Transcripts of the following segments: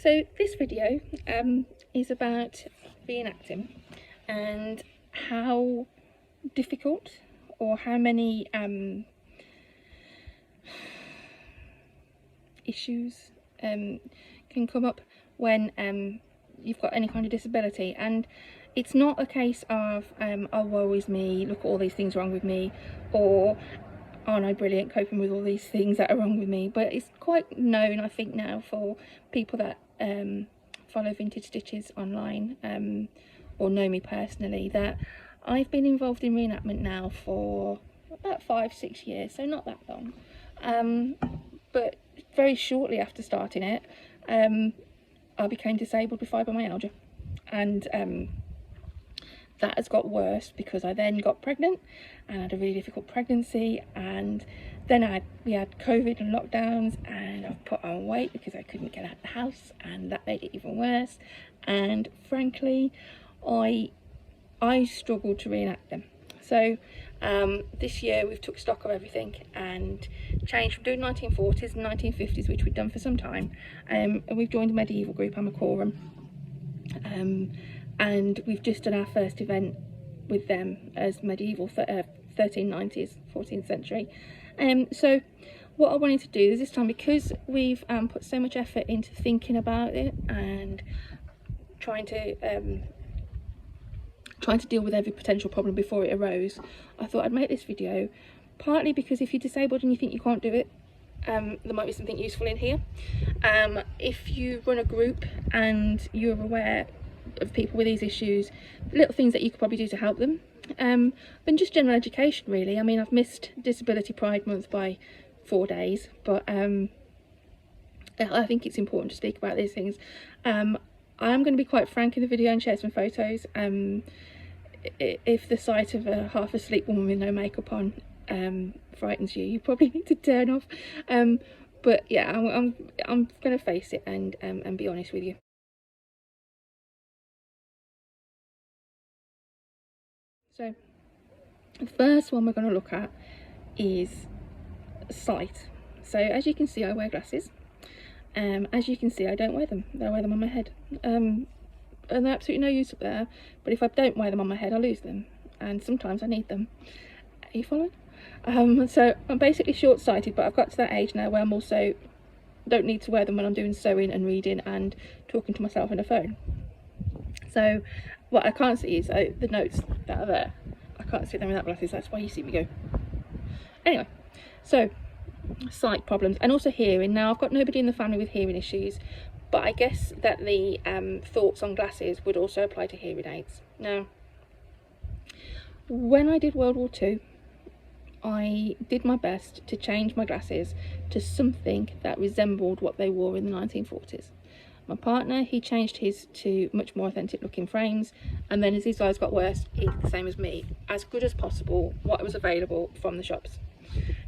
So this video is about reenacting and how difficult or how many issues can come up when you've got any kind of disability. And it's not a case of oh, woe is me, look at all these things wrong with me, or aren't I brilliant coping with all these things that are wrong with me. But it's quite known, I think, now for people that follow Vintage Stitches online or know me personally, that I've been involved in reenactment now for about 5-6 years, so not that long. But very shortly after starting it, I became disabled with fibromyalgia, and that has got worse because I then got pregnant and had a really difficult pregnancy, and then we had COVID and lockdowns, and I've put on weight because I couldn't get out of the house, and that made it even worse. And frankly, I struggled to reenact them. So this year we've took stock of everything and changed from doing 1940s and 1950s, which we've done for some time, and we've joined a medieval group, I'm a quorum, and we've just done our first event with them as medieval 1390s, 14th century. So what I wanted to do is this time, because we've put so much effort into thinking about it and trying to deal with every potential problem before it arose, I thought I'd make this video, partly because if you're disabled and you think you can't do it, there might be something useful in here. If you run a group and you're aware of people with these issues, little things that you could probably do to help them, but just general education really. I mean, I've missed Disability Pride Month by 4 days, but I think it's important to speak about these things. I am going to be quite frank in the video and share some photos. If the sight of a half asleep woman with no makeup on frightens you, you probably need to turn off. But yeah, I'm going to face it and be honest with you. So the first one we're going to look at is sight. So as you can see, I wear glasses. As you can see, I don't wear them. I wear them on my head. And they're absolutely no use up there. But if I don't wear them on my head, I lose them. And sometimes I need them. Are you following? So I'm basically short-sighted, but I've got to that age now where I'm also don't need to wear them when I'm doing sewing and reading and talking to myself on a phone. So what I can't see is the notes that are there. I can't see them without glasses. That's why you see me go. Anyway, so sight problems and also hearing. Now, I've got nobody in the family with hearing issues, but I guess that the thoughts on glasses would also apply to hearing aids. Now, when I did World War II, I did my best to change my glasses to something that resembled what they wore in the 1940s. My partner, he changed his to much more authentic looking frames, and then as his eyes got worse, he did the same as me, as good as possible, what was available from the shops.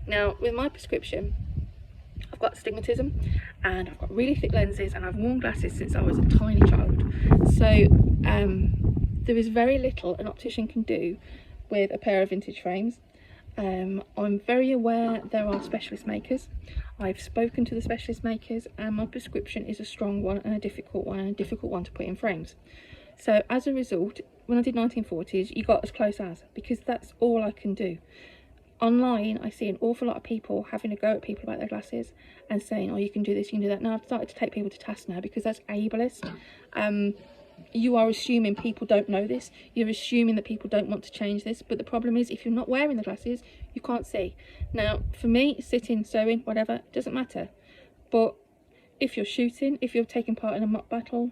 Now, with my prescription, I've got astigmatism and I've got really thick lenses, and I've worn glasses since I was a tiny child. So there is very little an optician can do with a pair of vintage frames. I'm very aware there are specialist makers. I've spoken to the specialist makers, and my prescription is a strong one and a difficult one to put in frames. So as a result, when I did 1940s, you got as close as, because that's all I can do. Online, I see an awful lot of people having a go at people about their glasses and saying, oh, you can do this, you can do that. Now, I've started to take people to task now, because that's ableist. You are assuming people don't know this. You're assuming that people don't want to change this. But the problem is, if you're not wearing the glasses, you can't see. Now, for me, sitting, sewing, whatever, doesn't matter. But if you're shooting, if you're taking part in a mock battle,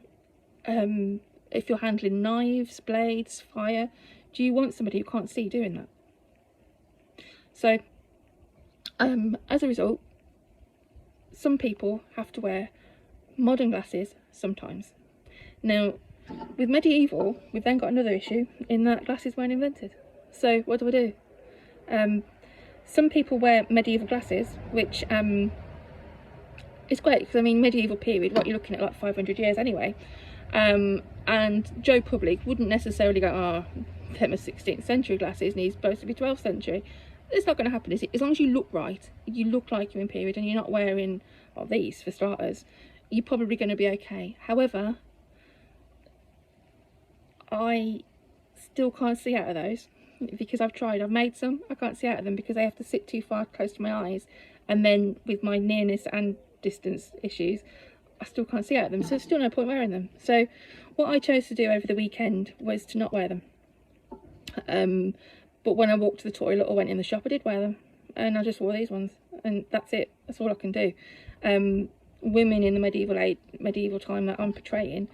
if you're handling knives, blades, fire, do you want somebody who can't see doing that? So, as a result, some people have to wear modern glasses sometimes. Now, with medieval, we've then got another issue in that glasses weren't invented. So what do? Some people wear medieval glasses, which is great, because I mean, medieval period, what you're looking at, like 500 years anyway. And Joe Public wouldn't necessarily go, oh, them are 16th century glasses and he's supposed to be 12th century. It's not going to happen, is it? As long as you look right, you look like you're in period, and you're not wearing, well, these for starters, you're probably going to be okay. However, I still can't see out of those because I've tried. I've made some. I can't see out of them because they have to sit too far close to my eyes, and then with my nearness and distance issues, I still can't see out of them, so there's still no point wearing them. So what I chose to do over the weekend was to not wear them. But when I walked to the toilet or went in the shop, I did wear them, and I just wore these ones, and that's it. That's all I can do. Women in the medieval time that I'm portraying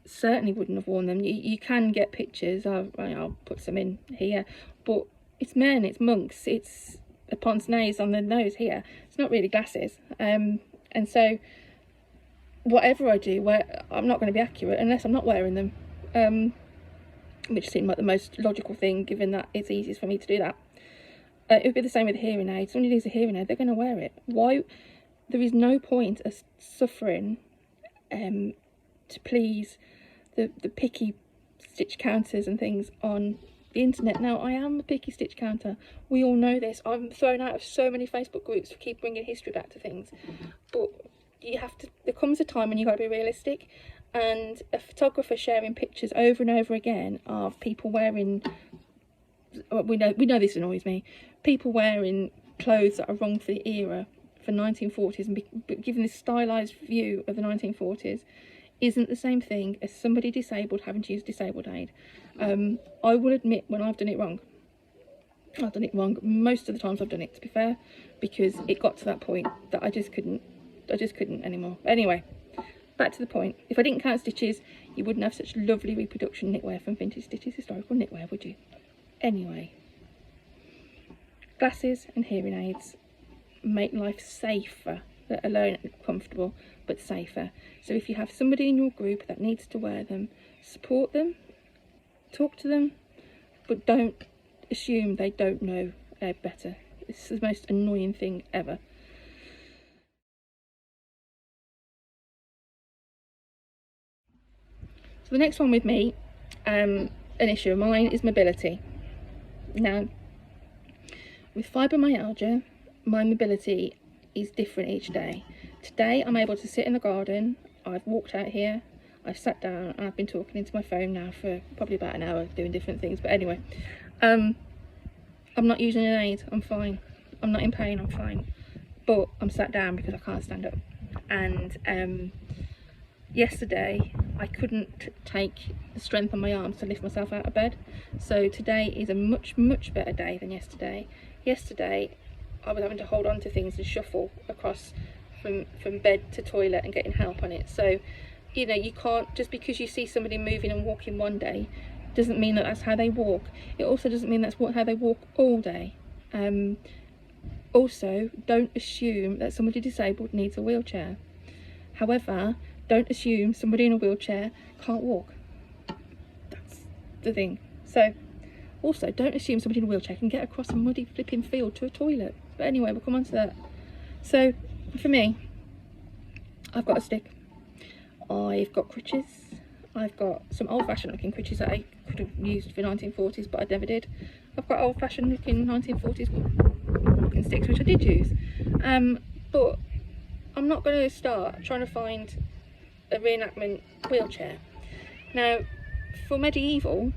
certainly wouldn't have worn them. You can get pictures. I'll put some in here, but it's men, it's monks, it's a pince nez on the nose here. It's not really glasses. And so whatever I do, I'm not going to be accurate unless I'm not wearing them, which seemed like the most logical thing, given that it's easiest for me to do that. It would be the same with a hearing aid. Somebody needs a hearing aid, they're going to wear it. Why? There is no point of suffering to please the picky stitch counters and things on the internet. Now, I am a picky stitch counter. We all know this. I'm thrown out of so many Facebook groups for keep bringing history back to things. But you have to. There comes a time when you got to be realistic. And a photographer sharing pictures over and over again of people wearing. We know this annoys me. People wearing clothes that are wrong for the era, for 1940s, and giving this stylized view of the 1940s isn't the same thing as somebody disabled having to use disabled aid. I will admit when I've done it wrong. I've done it wrong most of the times. I've done it, to be fair, because it got to that point that I just couldn't anymore. Anyway, back to the point. If I didn't count stitches, you wouldn't have such lovely reproduction knitwear from Vintage Stitches historical knitwear, would you? Anyway, glasses and hearing aids make life safer, let alone comfortable, but safer. So if you have somebody in your group that needs to wear them, support them, talk to them, but don't assume they don't know better. It's the most annoying thing ever. So the next one with me, an issue of mine, is mobility. Now, with fibromyalgia, my mobility is different each day. Today I'm able to sit in the garden. I've walked out here, I've sat down, and I've been talking into my phone now for probably about an hour doing different things. But anyway, I'm not using an aid. I'm fine. I'm not in pain. I'm fine. But I'm sat down because I can't stand up. And yesterday I couldn't take the strength on my arms to lift myself out of bed. So today is a much better day than yesterday. Yesterday I was having to hold on to things and shuffle across from bed to toilet and getting help on it. So, you know, you can't, just because you see somebody moving and walking one day doesn't mean that that's how they walk. It also doesn't mean that's how they walk all day. Also, don't assume that somebody disabled needs a wheelchair. However, don't assume somebody in a wheelchair can't walk. That's the thing. So also, don't assume somebody in a wheelchair can get across a muddy flipping field to a toilet. But anyway, we'll come on to that. So for me, I've got a stick, I've got crutches, I've got some old-fashioned looking crutches that I could have used for 1940s but I never did. I've got old-fashioned looking 1940s looking sticks which I did use, but I'm not going to start trying to find a reenactment wheelchair. Now, for medieval,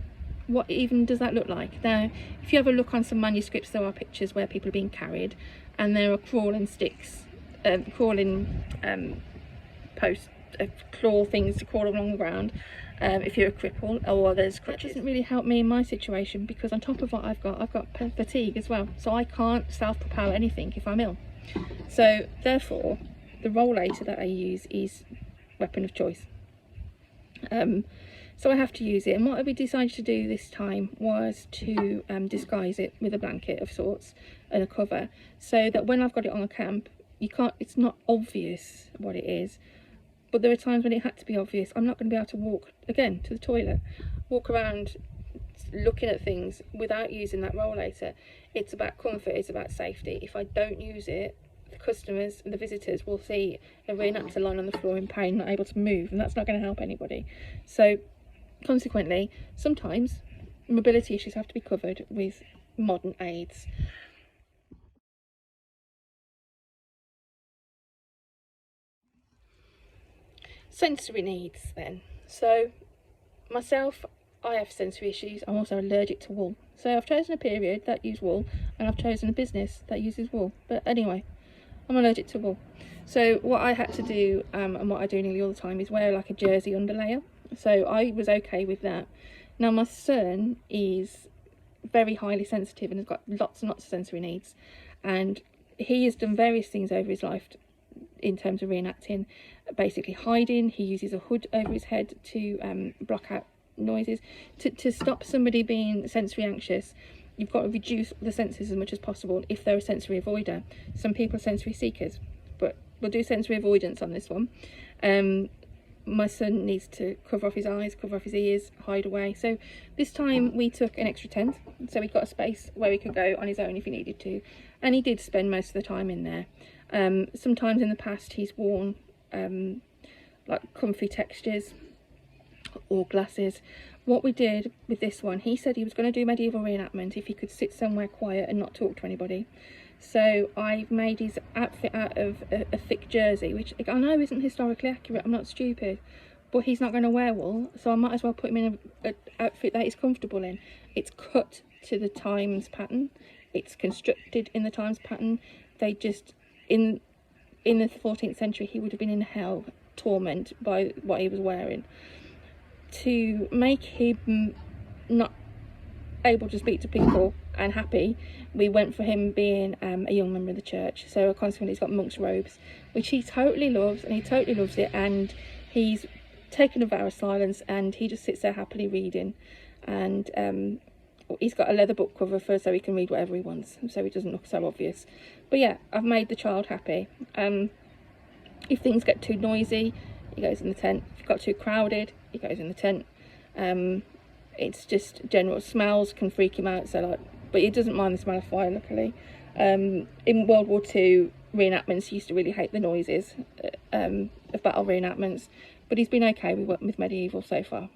what even does that look like? Now, if you have a look on some manuscripts, there are pictures where people are being carried and there are crawling sticks, crawling posts, claw things to crawl along the ground if you're a cripple, or there's crutches. That doesn't really help me in my situation because on top of what I've got fatigue as well, so I can't self-propel anything if I'm ill. So therefore, the rollator that I use is weapon of choice. So I have to use it, and what we decided to do this time was to disguise it with a blanket of sorts and a cover, so that when I've got it on a camp, it's not obvious what it is. But there are times when it had to be obvious. I'm not going to be able to walk again to the toilet, walk around looking at things without using that rollator. It's about comfort, it's about safety. If I don't use it, the customers and the visitors will see a reenactor lying on the floor in pain, not able to move, and that's not going to help anybody. So consequently, sometimes mobility issues have to be covered with modern aids. Sensory needs then. So myself, I have sensory issues. I'm also allergic to wool. So I've chosen a period that uses wool, and I've chosen a business that uses wool. But anyway, I'm allergic to wool. So what I had to do, and what I do nearly all the time, is wear like a jersey underlayer. So I was okay with that. Now my son is very highly sensitive and has got lots and lots of sensory needs, and he has done various things over his life in terms of reenacting. Basically hiding. He uses a hood over his head to block out noises. To stop somebody being sensory anxious, you've got to reduce the senses as much as possible if they're a sensory avoider. Some people are sensory seekers, but we'll do sensory avoidance on this one. My son needs to cover off his eyes, cover off his ears, hide away. So this time we took an extra tent, so he got a space where he could go on his own if he needed to, and he did spend most of the time in there. Sometimes in the past he's worn like comfy textures or glasses. What we did with this one, he said he was going to do medieval reenactment if he could sit somewhere quiet and not talk to anybody. So I've made his outfit out of a thick jersey, which I know isn't historically accurate, I'm not stupid, but he's not going to wear wool, so I might as well put him in an outfit that he's comfortable in. It's cut to the times pattern, it's constructed in the times pattern. They just, in the 14th century, he would have been in hell, torment by what he was wearing. To make him not able to speak to people and happy, we went for him being a young member of the church. So consequently he's got monk's robes, which he totally loves, and he totally loves it, and he's taken a vow of silence, and he just sits there happily reading. And he's got a leather book cover so he can read whatever he wants, so he doesn't look so obvious. But yeah, I've made the child happy. If things get too noisy, he goes in the tent. If it got too crowded, he goes in the tent. It's just general smells can freak him out, so like, but he doesn't mind the smell of fire, luckily. In World War II, reenactments used to really hate the noises of battle reenactments, but he's been okay with medieval so far.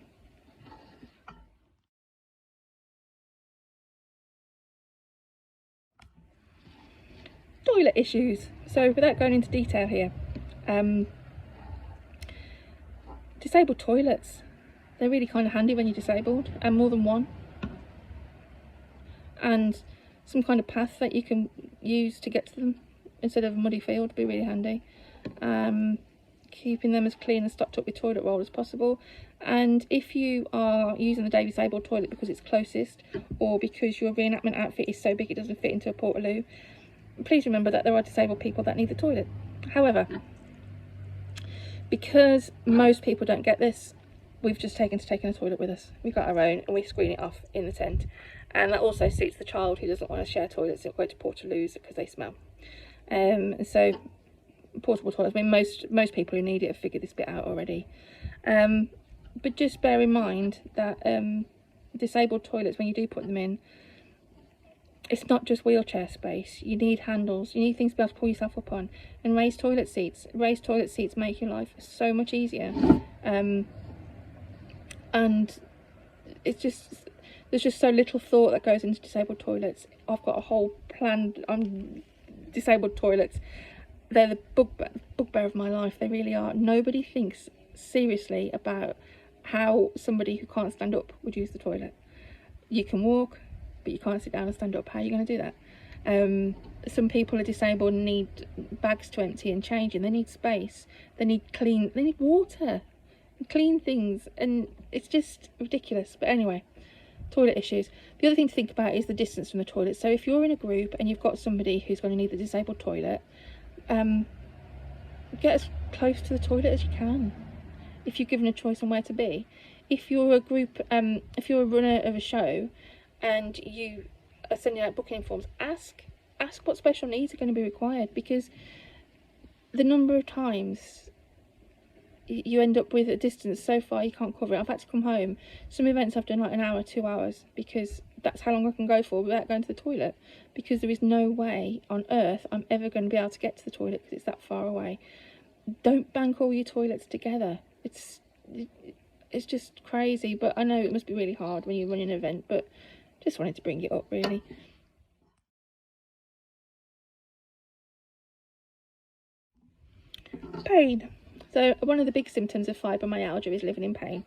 Toilet issues. So without going into detail here, disabled toilets, they're really kind of handy when you're disabled, and more than one, and some kind of path that you can use to get to them instead of a muddy field would be really handy. Keeping them as clean and stocked up with toilet roll as possible. And if you are using the day disabled toilet because it's closest, or because your reenactment outfit is so big it doesn't fit into a portaloo, please remember that there are disabled people that need the toilet. However, because most people don't get this, we've just taken a toilet with us. We've got our own, and we screen it off in the tent. And that also suits the child who doesn't want to share toilets and go to portaloos because they smell. So portable toilets, I mean, most people who need it have figured this bit out already. But just bear in mind that disabled toilets, when you do put them in, it's not just wheelchair space. You need handles, you need things to be able to pull yourself up on. And raised toilet seats make your life so much easier. And it's just, there's just so little thought that goes into disabled toilets. I've got a whole plan on disabled toilets. They're the bugbear of my life, they really are. Nobody thinks seriously about how somebody who can't stand up would use the toilet. You can walk, but you can't sit down and stand up. How are you going to do that? Some people are disabled and need bags to empty and change in. They need space, they need water, clean things, and it's just ridiculous. But anyway, toilet issues. The other thing to think about is the distance from the toilet. So if you're in a group and you've got somebody who's going to need the disabled toilet, get as close to the toilet as you can if you're given a choice on where to be. If you're a group, if you're a runner of a show and you are sending out booking forms, ask what special needs are going to be required, because the number of times you end up with a distance so far you can't cover it. I've had to come home. Some events I've done like an hour, 2 hours, because that's how long I can go for without going to the toilet, because there is no way on earth I'm ever going to be able to get to the toilet because it's that far away. Don't bank all your toilets together. It's just crazy, but I know it must be really hard when you run an event, but just wanted to bring it up really. Pain. So one of the big symptoms of fibromyalgia is living in pain.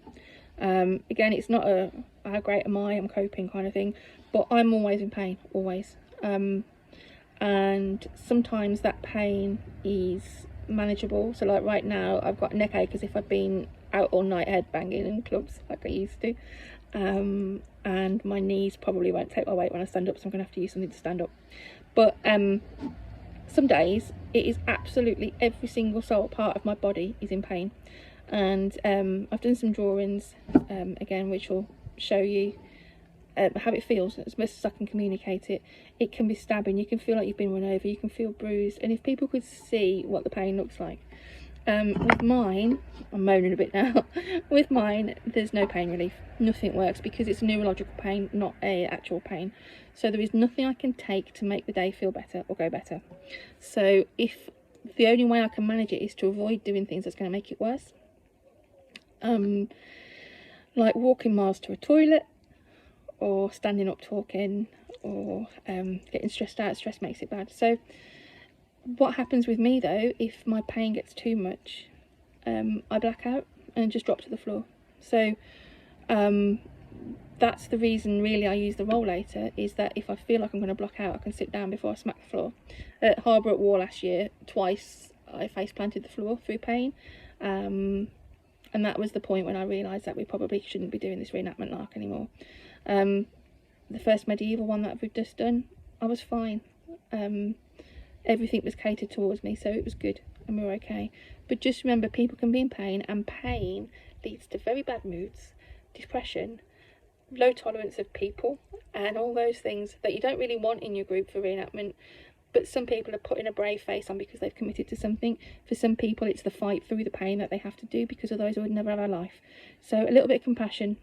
Again, it's not a how great am I'm coping kind of thing, but I'm always in pain, always. And sometimes that pain is manageable. So like right now I've got a neck ache as if I've been out all night headbanging in clubs like I used to, and my knees probably won't take my weight when I stand up, so I'm gonna have to use something to stand up. But some days it is absolutely every single part of my body is in pain. And I've done some drawings again, which will show you how it feels as best as I can communicate it. It can be stabbing, you can feel like you've been run over, you can feel bruised, and if people could see what the pain looks like. With mine, I'm moaning a bit now, with mine there's no pain relief, nothing works, because it's a neurological pain, not a actual pain. So there is nothing I can take to make the day feel better or go better. So if the only way I can manage it is to avoid doing things that's going to make it worse, like walking miles to a toilet, or standing up talking, or getting stressed out. Stress makes it bad. So what happens with me though, if my pain gets too much, I black out and just drop to the floor. So that's the reason really I use the rollator, is that if I feel like I'm going to block out, I can sit down before I smack the floor. At Harbour at War last year, twice I face planted the floor through pain, and that was the point when I realised that we probably shouldn't be doing this reenactment lark anymore. The first medieval one that we've just done, I was fine. Everything was catered towards me, so it was good and we were okay. But just remember, people can be in pain, and pain leads to very bad moods, depression, low tolerance of people, and all those things that you don't really want in your group for reenactment. But some people are putting a brave face on because they've committed to something. For some people it's the fight through the pain that they have to do, because otherwise they would never have a life. So a little bit of compassion,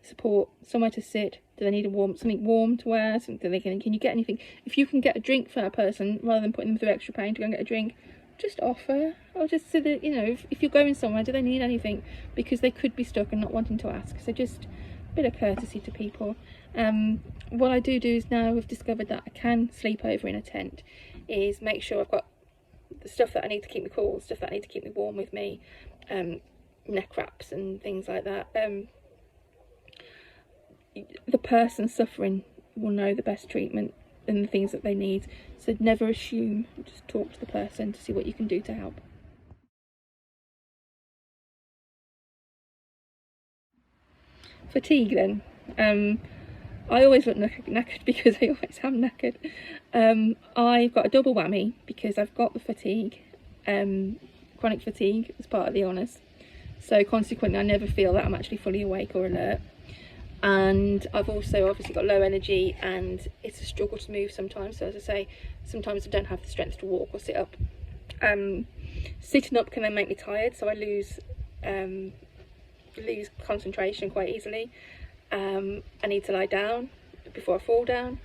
support, somewhere to sit. Do they need something warm to wear? Something can you get anything? If you can get a drink for that person, rather than putting them through extra pain to go and get a drink, just offer. Or just so that, you know, if you're going somewhere, do they need anything? Because they could be stuck and not wanting to ask. So just a bit of courtesy to people. What I do is, now we've discovered that I can sleep over in a tent, is make sure I've got the stuff that I need to keep me cool, stuff that I need to keep me warm with me, neck wraps and things like that. The person suffering will know the best treatment and the things that they need, so never assume, just talk to the person to see what you can do to help. Fatigue then. I always look knackered because I always am knackered. I've got a double whammy because I've got the fatigue, chronic fatigue as part of the illness, so consequently I never feel that I'm actually fully awake or alert. And I've also obviously got low energy, and it's a struggle to move sometimes. So as I say, sometimes I don't have the strength to walk or sit up. Sitting up can then make me tired, so I lose concentration quite easily. I need to lie down before I fall down.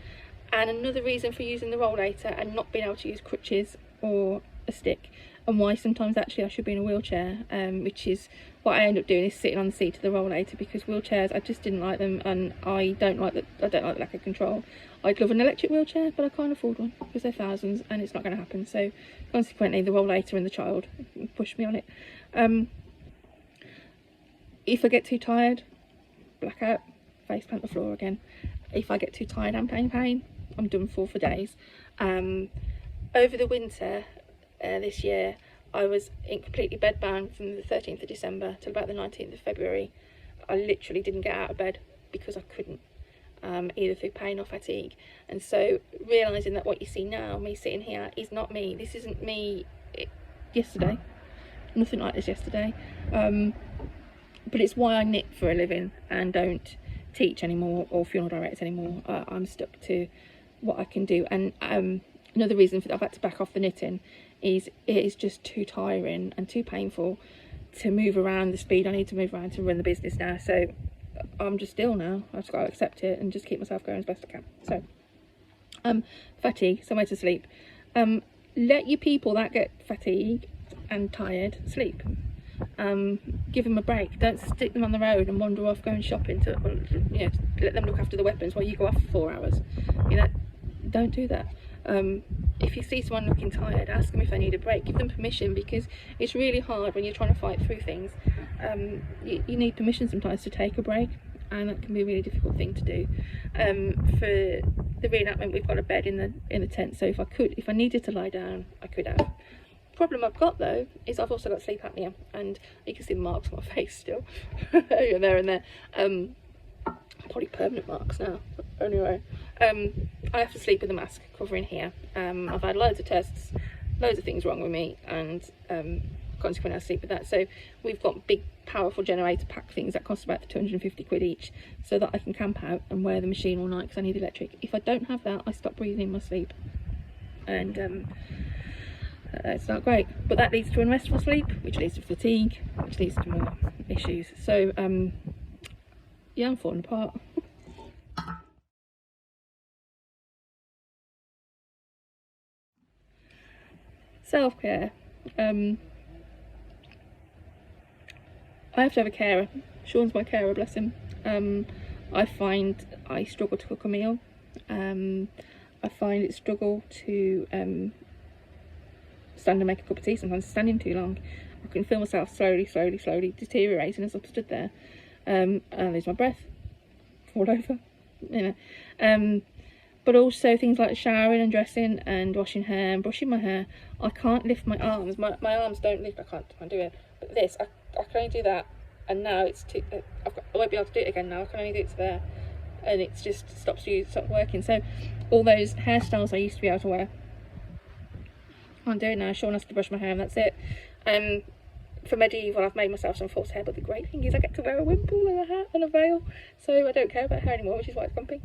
And another reason for using the rollator and not being able to use crutches or a stick, and why sometimes actually I should be in a wheelchair, which is what I end up doing, is sitting on the seat of the rollator, because wheelchairs, I just didn't like them, and I don't like the lack of control. I'd love an electric wheelchair, but I can't afford one because they're thousands and it's not going to happen. So consequently the rollator and the child pushed me on it. If I get too tired, black out, face plant the floor again. If I get too tired and pain, I'm done for days. Over the winter this year, I was completely bedbound from the 13th of December till about the 19th of February. I literally didn't get out of bed because I couldn't, either through pain or fatigue. And so realising that what you see now, me sitting here, is not me. This isn't me yesterday. Nothing like this yesterday. But it's why I knit for a living and don't teach anymore or funeral direct anymore. I'm stuck to what I can do. And another reason for that I've had to back off the knitting is it is just too tiring and too painful to move around the speed I need to move around to run the business now. So I'm just still now. I've just got to accept it and just keep myself going as best I can. So fatigue, somewhere to sleep. Let your people that get fatigued and tired sleep. Give them a break. Don't stick them on the road and wander off going shopping to, you know, let them look after the weapons while you go off for 4 hours. You know, don't do that. if you see someone looking tired, ask them if they need a break, give them permission, because it's really hard when you're trying to fight through things. You need permission sometimes to take a break, and that can be a really difficult thing to do. For the reenactment, we've got a bed in the tent, so if I needed to lie down, I could have. Problem I've got though is I've also got sleep apnea, and you can see the marks on my face still there and there, probably permanent marks now. Anyway, I have to sleep with a mask covering here. I've had loads of tests, loads of things wrong with me, and consequently I sleep with that. So we've got big powerful generator pack things that cost about 250 quid each, so that I can camp out and wear the machine all night because I need electric. If I don't have that, I stop breathing in my sleep, and it's not great, but that leads to unrestful sleep, which leads to fatigue, which leads to more issues. So yeah, I'm falling apart. Self-care. I have to have a carer. Sean's my carer, bless him. I find I struggle to cook a meal. I find it struggle to stand and make a cup of tea. Sometimes standing too long, I can feel myself slowly deteriorating as I've stood there, and I lose my breath, fall over, you know. But also things like showering and dressing and washing hair and brushing my hair. I can't lift my arms. My arms don't lift. I can't do it. But this, I can only do that, and now it's too. I won't be able to do it again now. I can only do it to there, and it just stops working. So all those hairstyles I used to be able to wear, I can't do it now. Sean has to brush my hair, and that's it. For medieval, I've made myself some false hair, but the great thing is I get to wear a wimple and a hat and a veil, so I don't care about hair anymore, which is why it's pumping.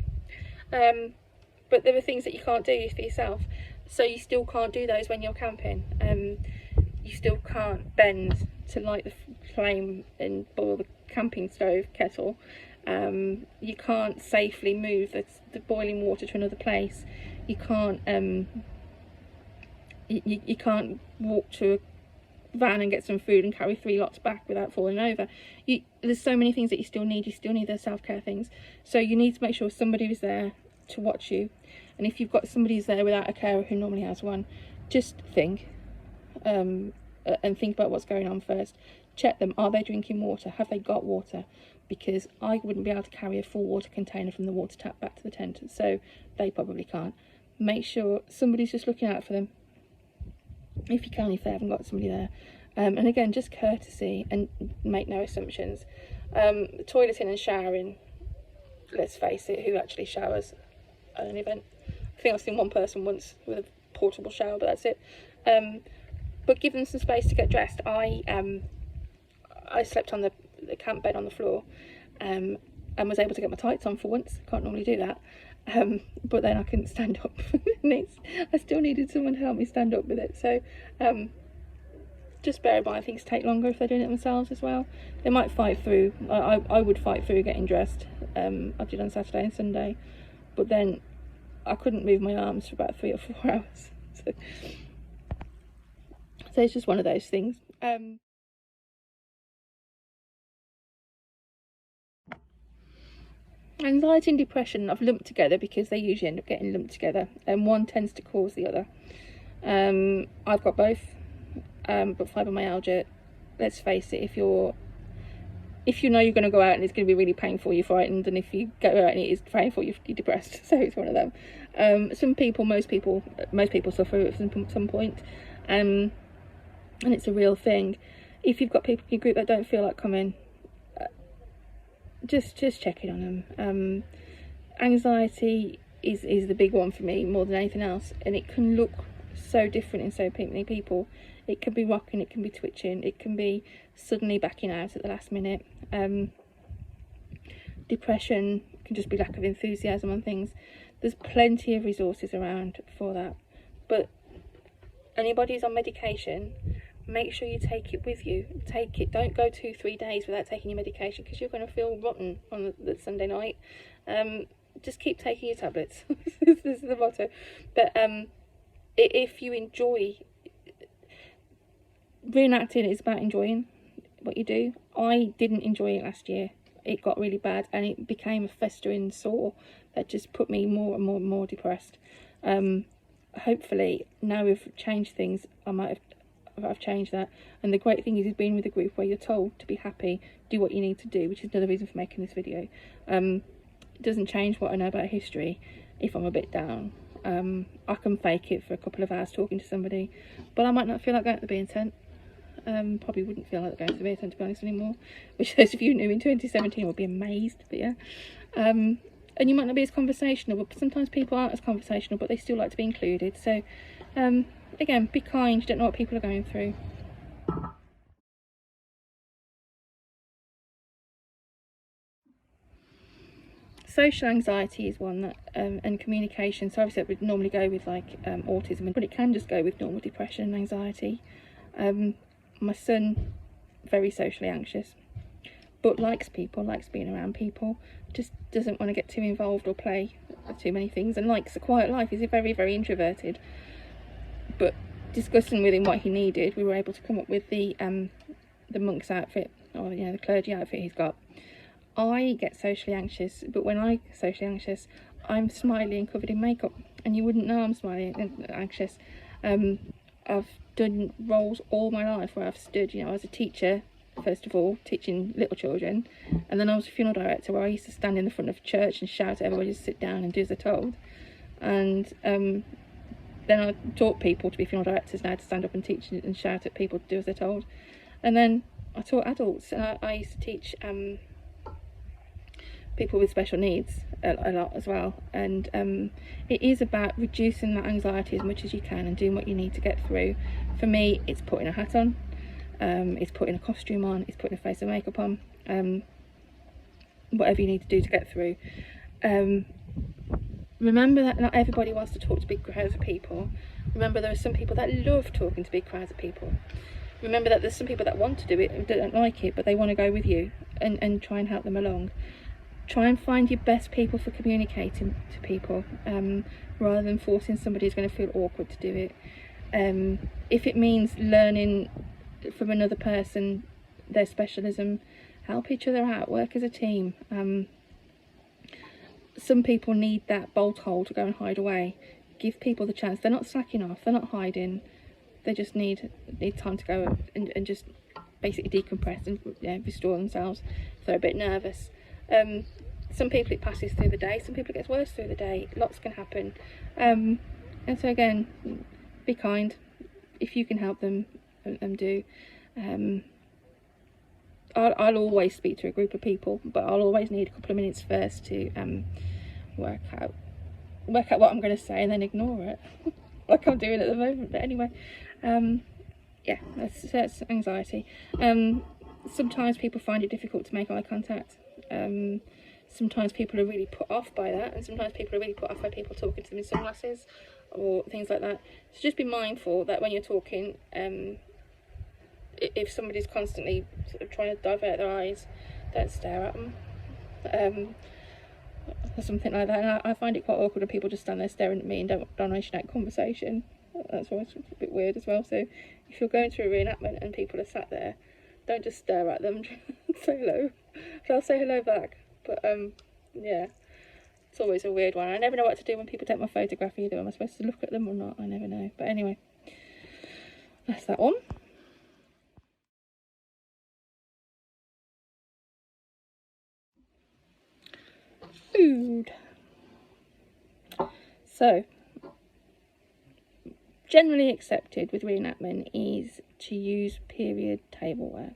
But there are things that you can't do for yourself, so you still can't do those when you're camping. You still can't bend to light the flame and boil the camping stove kettle. You can't safely move the boiling water to another place. You can't you can't walk to a van and get some food and carry 3 lots back without falling over. There's so many things that you still need. You still need those self-care things, so you need to make sure somebody is there to watch you. And if you've got somebody who's there without a carer who normally has one, just think and think about what's going on first. Check them. Are they drinking water? Have they got water? Because I wouldn't be able to carry a full water container from the water tap back to the tent, so they probably can't. Make sure somebody's just looking out for them, if you can, if they haven't got somebody there. And again, just courtesy, and make no assumptions. Toileting and showering, let's face it, who actually showers at an event? I think I've seen one person once with a portable shower, but that's it. But give them some space to get dressed. I slept on the camp bed on the floor, and was able to get my tights on for once. Can't normally do that. But then I couldn't stand up. I still needed someone to help me stand up with it. So just bear in mind, things take longer if they're doing it themselves as well. They might fight through. I would fight through getting dressed. I did on Saturday and Sunday, but then I couldn't move my arms for about 3 or 4 hours. So it's just one of those things. Anxiety and depression I've lumped together because they usually end up getting lumped together, and one tends to cause the other. I've got both, but fibromyalgia, let's face it, if you know you're going to go out and it's going to be really painful, you're frightened, and if you go out and it is painful, you're depressed. So it's one of them. Most people suffer at some point, and it's a real thing. If you've got people in your group that don't feel like coming, just check in on them. Anxiety is the big one for me more than anything else, and it can look so different in so many people. It can be rocking, it can be twitching, it can be suddenly backing out at the last minute. Depression can just be lack of enthusiasm on things. There's plenty of resources around for that, but anybody who's on medication, make sure you take it with you. Take it. Don't go 2-3 days without taking your medication, because you're going to feel rotten on the Sunday night. Just keep taking your tablets. This is the motto. But if you enjoy, reenacting is about enjoying what you do. I didn't enjoy it last year. It got really bad, and it became a festering sore that just put me more and more depressed. hopefully now we've changed things, I've changed that. And the great thing is being with a group where you're told to be happy, do what you need to do, which is another reason for making this video. It doesn't change what I know about history. If I'm a bit down, I can fake it for a couple of hours talking to somebody, but I might not feel like going to the being tent. Probably wouldn't feel like going to the being tent, to be honest, anymore, which those of you new in 2017 will be amazed. But yeah, and you might not be as conversational, but sometimes people aren't as conversational, but they still like to be included. So again, be kind. You don't know what people are going through. Social anxiety is one that, and communication. So obviously it would normally go with like autism, but it can just go with normal depression and anxiety. My son, very socially anxious, but likes people, likes being around people, just doesn't want to get too involved or play too many things, and likes a quiet life. He's very, very introverted. But discussing with him what he needed, we were able to come up with the monk's outfit, or the clergy outfit he's got. I get socially anxious, but when I get socially anxious, I'm smiley and covered in makeup, and you wouldn't know I'm smiley and anxious. I've done roles all my life where I've stood, I was a teacher, first of all, teaching little children, and then I was a funeral director where I used to stand in the front of church and shout at everybody to sit down and do as they're told. And then I taught people to be funeral directors now, to stand up and teach and shout at people to do as they're told. And then I taught adults, and I used to teach people with special needs a lot as well. And it is about reducing that anxiety as much as you can and doing what you need to get through. For me, it's putting a hat on, it's putting a costume on, it's putting a face of makeup on, whatever you need to do to get through. Remember that not everybody wants to talk to big crowds of people. Remember there are some people that love talking to big crowds of people. Remember that there's some people that want to do it and don't like it, but they want to go with you and try and help them along. Try and find your best people for communicating to people, rather than forcing somebody who's going to feel awkward to do it. If it means learning from another person their specialism, help each other out, work as a team. Some people need that bolt hole to go and hide away. Give people the chance. They're not slacking off, they're not hiding, they just need time to go and just basically decompress and restore themselves if they're a bit nervous. Some people it passes through the day, some people it gets worse through the day. Lots can happen, and so again, be kind if you can help them, and do. I'll always speak to a group of people, but I'll always need a couple of minutes first to work out what I'm going to say, and then ignore it like I'm doing at the moment. But anyway, yeah, that's anxiety. Sometimes people find it difficult to make eye contact. Sometimes people are really put off by that, and sometimes people are really put off by people talking to them in sunglasses or things like that. So just be mindful that when you're talking, if somebody's constantly sort of trying to divert their eyes, don't stare at them, or something like that. And I find it quite awkward when people just stand there staring at me and don't initiate conversation. That's always a bit weird as well. So if you're going to a reenactment and people are sat there, don't just stare at them. Say hello. I'll say hello back. But yeah, it's always a weird one. I never know what to do when people take my photograph either. Am I supposed to look at them or not? I never know. But anyway, that's that one. Food. So, generally accepted with reenactment is to use period tableware,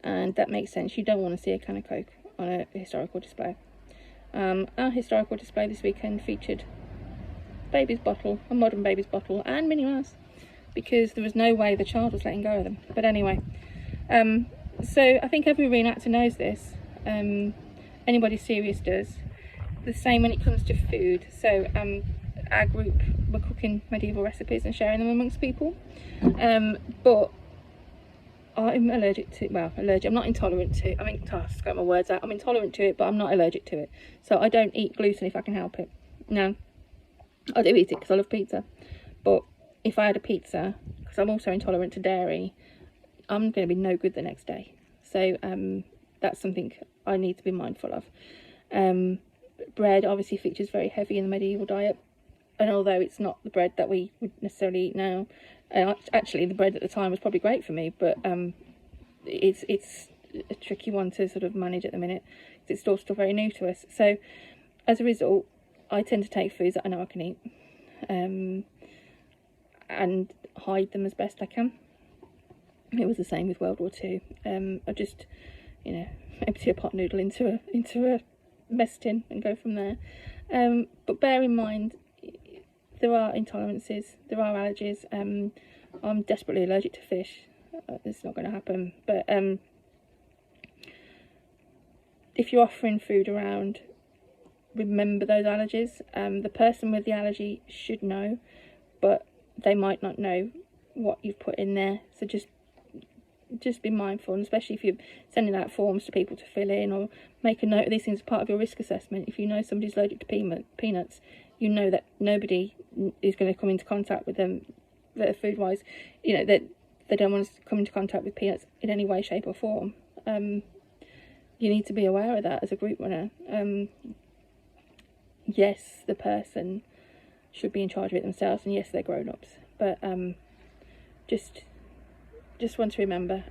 and that makes sense. You don't want to see a can of Coke on a historical display. Our historical display this weekend featured baby's bottle, a modern baby's bottle, and Minnie Mouse, because there was no way the child was letting go of them. But anyway, so I think every reenactor knows this. Anybody serious does. The same when it comes to food. So our group were cooking medieval recipes and sharing them amongst people, but I'm allergic to, I'm not intolerant to, just got my words out, I'm intolerant to it, but I'm not allergic to it. So I don't eat gluten if I can help it. No, I do eat it because I love pizza, but if I had a pizza, because I'm also intolerant to dairy, I'm going to be no good the next day. So that's something I need to be mindful of. Bread obviously features very heavy in the medieval diet. and although it's not the bread that we would necessarily eat now, actually the bread at the time was probably great for me, but it's a tricky one to sort of manage at the minute, because it's still very new to us. So as a result, I tend to take foods that I know I can eat, and hide them as best I can. It was the same with World War II. I just, you know, empty a pot noodle into a mess tin and go from there. But bear in mind, there are intolerances, there are allergies. I'm desperately allergic to fish. It's not going to happen. But if you're offering food around, remember those allergies. The person with the allergy should know, but they might not know what you've put in there. So just be mindful, and especially if you're sending out forms to people to fill in, or make a note of these things as part of your risk assessment. If you know somebody's allergic to peanuts, you know that nobody is going to come into contact with them, that food wise, you know, that they don't want to come into contact with peanuts in any way, shape or form. You need to be aware of that as a group runner. Yes, the person should be in charge of it themselves, and yes, they're grown-ups, but just want to remember,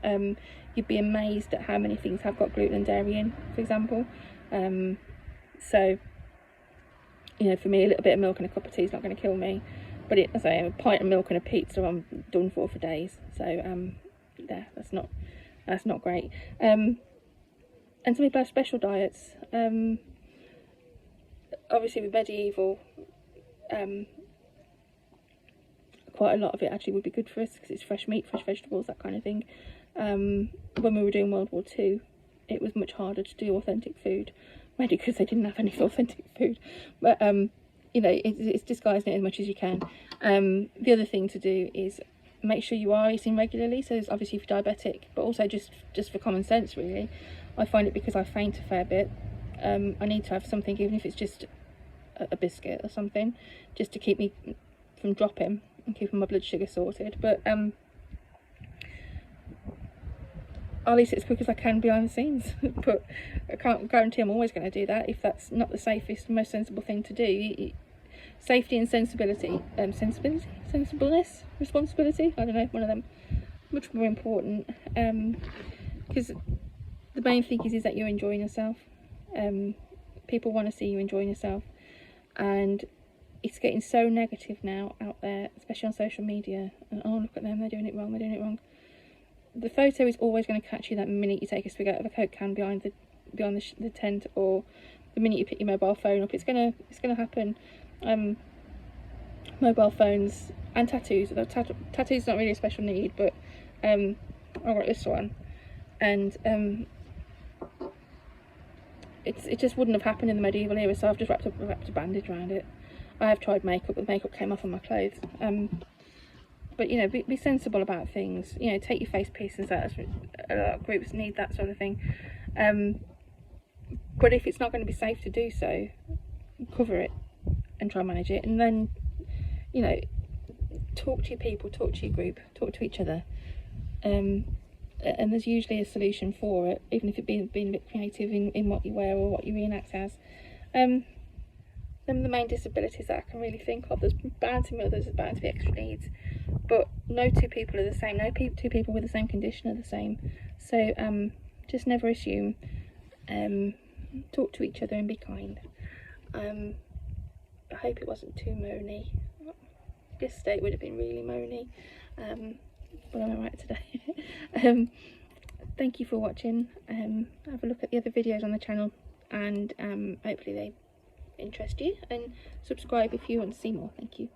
you'd be amazed at how many things have got gluten and dairy in, for example. So, you know, for me, a little bit of milk and a cup of tea is not going to kill me, but as I say, a pint of milk and a pizza, I'm done for days. So yeah, that's not great. And some people have special diets. Obviously with medieval, quite a lot of it actually would be good for us, because it's fresh meat, fresh vegetables, that kind of thing. When we were doing World War II, it was much harder to do authentic food, mainly because they didn't have any authentic food. But you know, it's disguising it as much as you can. The other thing to do is make sure you are eating regularly. So obviously if you're diabetic, but also just for common sense, really. I find it because I faint a fair bit. I need to have something, even if it's just a biscuit or something, just to keep me from dropping and keeping my blood sugar sorted. But I'll eat it as quick as I can behind the scenes. But I can't guarantee I'm always going to do that, if that's not the safest, most sensible thing to do. Safety and sensibility, sensibleness, responsibility, I don't know, one of them, much more important, because the main thing is that you're enjoying yourself. People want to see you enjoying yourself, and it's getting so negative now out there, especially on social media. And oh, look at them, they're doing it wrong, they're doing it wrong. The photo is always going to catch you that minute you take a swig out of a Coke can behind the tent, or the minute you pick your mobile phone up. It's gonna happen. Mobile phones and tattoos. Tattoos not really a special need, but I got this one, and it just wouldn't have happened in the medieval era, so I've just wrapped a bandage around it. I have tried makeup, but the makeup came off on my clothes. But you know, be sensible about things. You know, take your face piercings out. A lot of groups need that sort of thing. But if it's not going to be safe to do so, cover it and try and manage it. And then, you know, talk to your people, talk to your group, talk to each other. And there's usually a solution for it, even if it's being a bit creative in what you wear or what you reenact as. Them are the main disabilities that I can really think of. There's bound to be others, there's bound to be extra needs, but no two people are the same. No two people with the same condition are the same. So just never assume. Talk to each other and be kind. I hope it wasn't too moany. This state would have been really moany, but I'm alright today. Thank you for watching. Have a look at the other videos on the channel, and hopefully they interest you, and subscribe if you want to see more. Thank you.